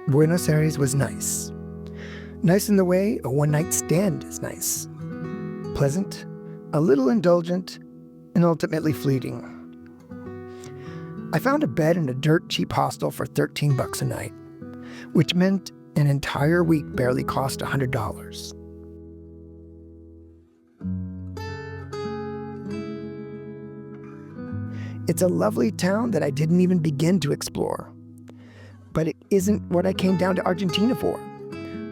Buenos Aires was nice. Nice in the way a one-night stand is nice. Pleasant, a little indulgent, and ultimately fleeting. I found a bed in a dirt cheap hostel for $13 a night, which meant an entire week barely cost $100. It's a lovely town that I didn't even begin to explore. But it isn't what I came down to Argentina for.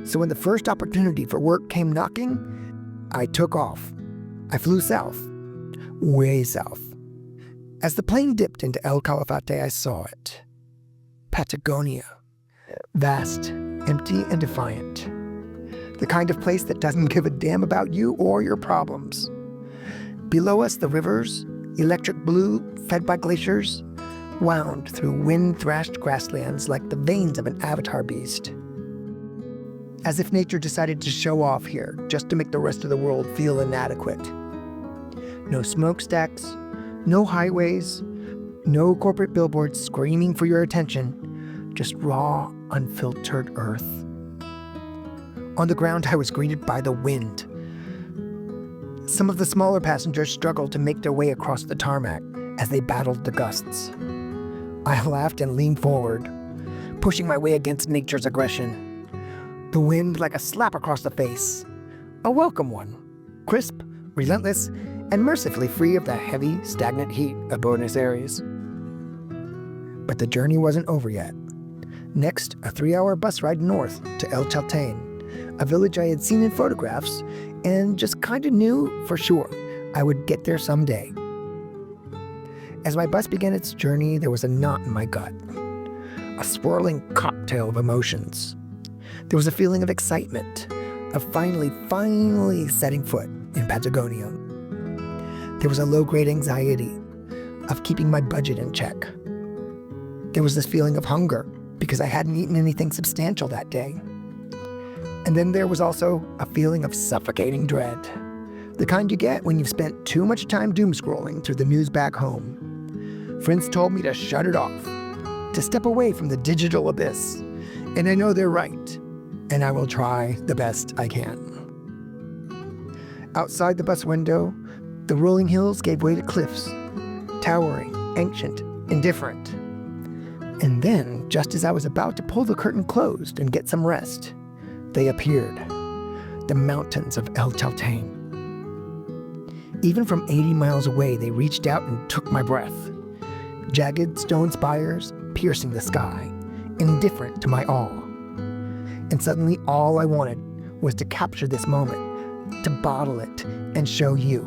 So when the first opportunity for work came knocking, I took off. I flew south, way south. As the plane dipped into El Calafate, I saw it. Patagonia. Vast, empty, and defiant. The kind of place that doesn't give a damn about you or your problems. Below us, the rivers, electric blue, fed by glaciers, wound through wind-thrashed grasslands like the veins of an avatar beast. As if nature decided to show off here just to make the rest of the world feel inadequate. No smokestacks, no highways, no corporate billboards screaming for your attention, just raw, unfiltered earth. On the ground, I was greeted by the wind. Some of the smaller passengers struggled to make their way across the tarmac as they battled the gusts. I laughed and leaned forward, pushing my way against nature's aggression. The wind like a slap across the face. A welcome one, crisp, relentless, and mercifully free of the heavy, stagnant heat of Buenos Aires. But the journey wasn't over yet. Next, a 3-hour bus ride north to El Chaltén, a village I had seen in photographs and just kind of knew for sure I would get there someday. As my bus began its journey, there was a knot in my gut, a swirling cocktail of emotions. There was a feeling of excitement, of finally setting foot in Patagonia. There was a low-grade anxiety of keeping my budget in check. There was this feeling of hunger because I hadn't eaten anything substantial that day. And then there was also a feeling of suffocating dread, the kind you get when you've spent too much time doom scrolling through the news back home. Friends told me to shut it off, to step away from the digital abyss, and I know they're right, and I will try the best I can. Outside the bus window, the rolling hills gave way to cliffs, towering, ancient, indifferent. And then, just as I was about to pull the curtain closed and get some rest, they appeared, the mountains of El Chaltén. Even from 80 miles away, they reached out and took my breath. Jagged stone spires piercing the sky, indifferent to my awe. And suddenly all I wanted was to capture this moment, to bottle it and show you.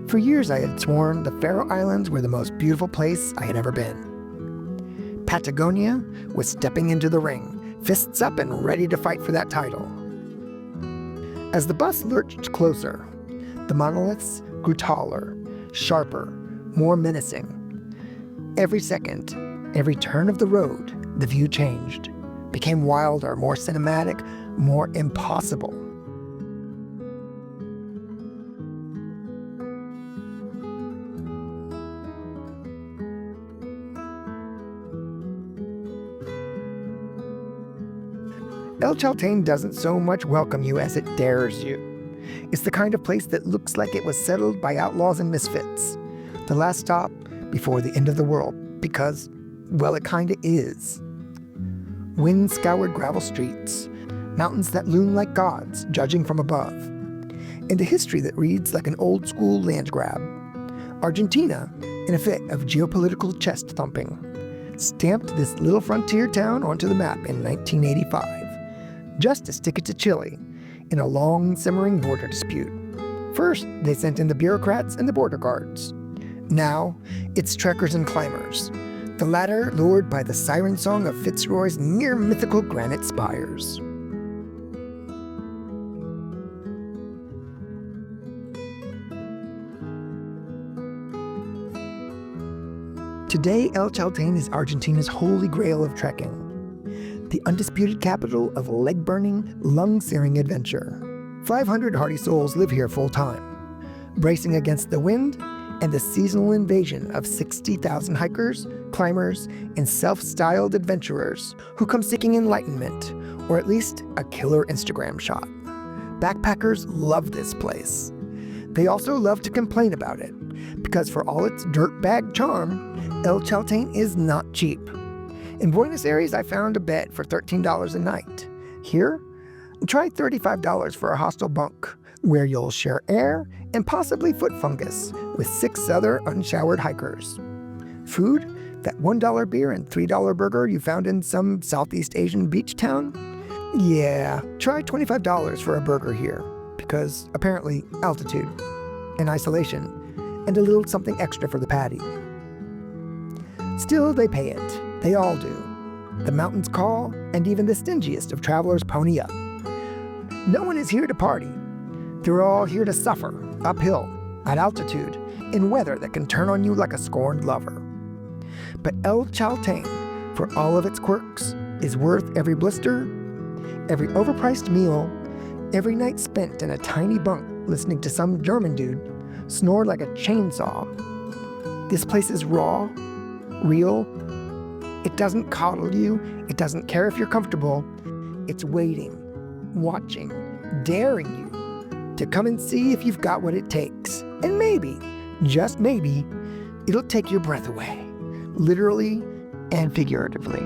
For years I had sworn the Faroe Islands were the most beautiful place I had ever been. Patagonia was stepping into the ring, fists up and ready to fight for that title. As the bus lurched closer, the monoliths grew taller, sharper, more menacing. Every second, every turn of the road, the view changed, became wilder, more cinematic, more impossible. El Chaltén doesn't so much welcome you as it dares you. It's the kind of place that looks like it was settled by outlaws and misfits. The last stop before the end of the world, because, well, it kinda is. Wind-scoured gravel streets, mountains that loom like gods judging from above, and a history that reads like an old-school land grab. Argentina, in a fit of geopolitical chest-thumping, stamped this little frontier town onto the map in 1985, just to stick it to Chile in a long, simmering border dispute. First, they sent in the bureaucrats and the border guards. Now, it's trekkers and climbers, the latter lured by the siren song of Fitzroy's near-mythical granite spires. Today, El Chaltén is Argentina's holy grail of trekking, the undisputed capital of leg-burning, lung-searing adventure. 500 hardy souls live here full-time, bracing against the wind and the seasonal invasion of 60,000 hikers, climbers, and self-styled adventurers who come seeking enlightenment, or at least a killer Instagram shot. Backpackers love this place. They also love to complain about it, because for all its dirtbag charm, El Chaltén is not cheap. In Buenos Aires, I found a bed for $13 a night. Here, try $35 for a hostel bunk, where you'll share air and possibly foot fungus with 6 other unshowered hikers. Food? That $1 beer and $3 burger you found in some Southeast Asian beach town? Yeah, try $25 for a burger here, because apparently altitude and isolation, and a little something extra for the patty. Still, they pay it. They all do. The mountains call, and even the stingiest of travelers pony up. No one is here to party. They're all here to suffer, uphill, at altitude, in weather that can turn on you like a scorned lover. But El Chaltén, for all of its quirks, is worth every blister, every overpriced meal, every night spent in a tiny bunk listening to some German dude snore like a chainsaw. This place is raw, real. It doesn't coddle you. It doesn't care if you're comfortable. It's waiting, watching, daring you to come and see if you've got what it takes. And maybe, just maybe, it'll take your breath away, literally and figuratively.